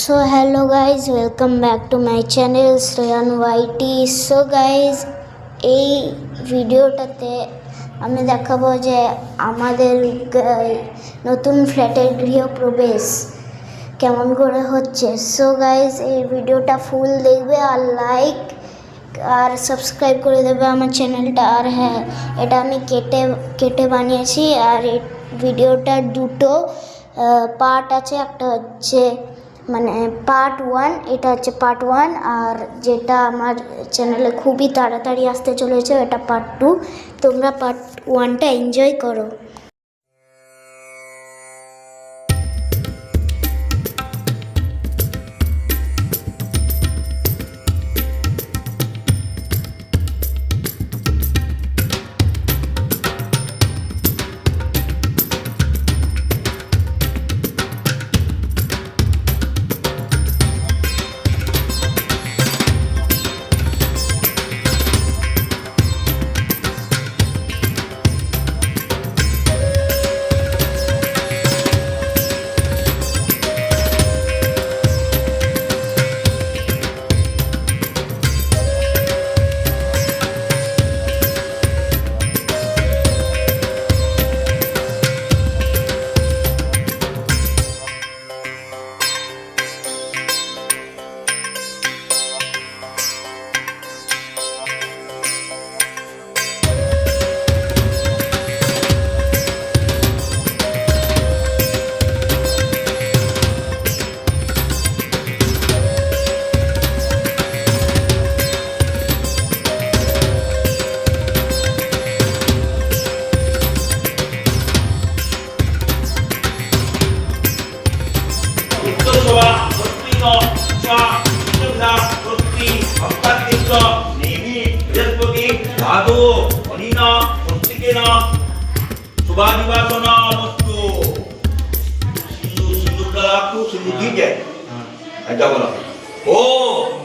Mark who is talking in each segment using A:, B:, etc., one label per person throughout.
A: So hello guys, welcome back to my channel Shreyan YT. So guys, এই ভিডিওটাতে আমি দেখাবো যে আমাদের নতুন ফ্ল্যাটের গৃহপ্রবেশ কেমন করে হচ্ছে। সো গাইজ এই ভিডিওটা ফুল দেখবে আর লাইক আর সাবস্ক্রাইব করে দেবে আমার চ্যানেলটা। আর হ্যাঁ, এটা আমি কেটে বানিয়েছি। আর এই ভিডিওটার দুটো পার্ট আছে, একটা হচ্ছে মানে পার্ট 1, এটা হচ্ছে পার্ট 1, আর যেটা আমার চ্যানেলে খুবই তাড়াতাড়ি আসতে চলেছে এটা পার্ট 2। তোমরা পার্ট 1টা এনজয় করো।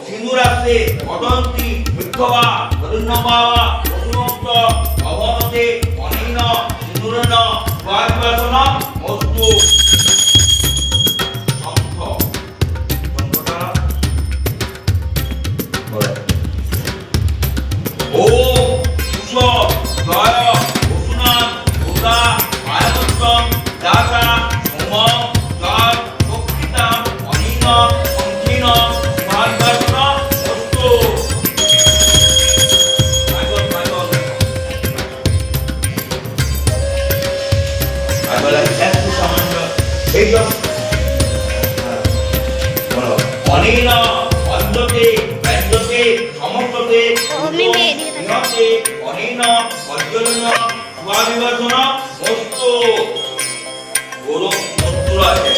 B: সিন্ধু রাখতে অদন্তি মিথ্যবা ধরুণ্যবাবা বসুমন্ত অবনতে অনিন সিন্ধুরণ স্বাদিবাসন মস্তু শঙ্খ শঙ্খটা ও কুশ জয় বসুনাথ গোদা আয়তম দাসা সোম জয় প্রকৃতা অনিন অঙ্কিন অনিন অঞ্জতে ব্যঞ্জতে সমস্ততে নিহতে অনিন অজ্জন্য স্বাদিবাসন মস্তু গৌরব মস্তুর আছে।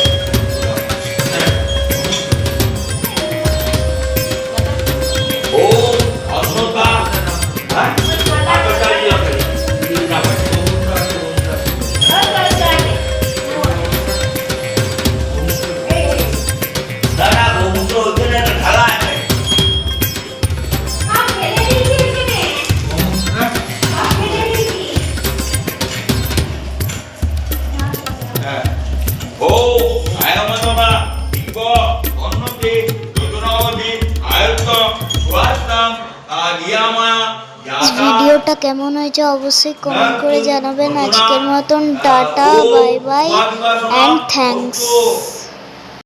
A: ভিডিওটা কেমন হয়েছে অবশ্যই কমেন্ট করে জানাবেন। আজকের মতন tata, bye bye and thanks.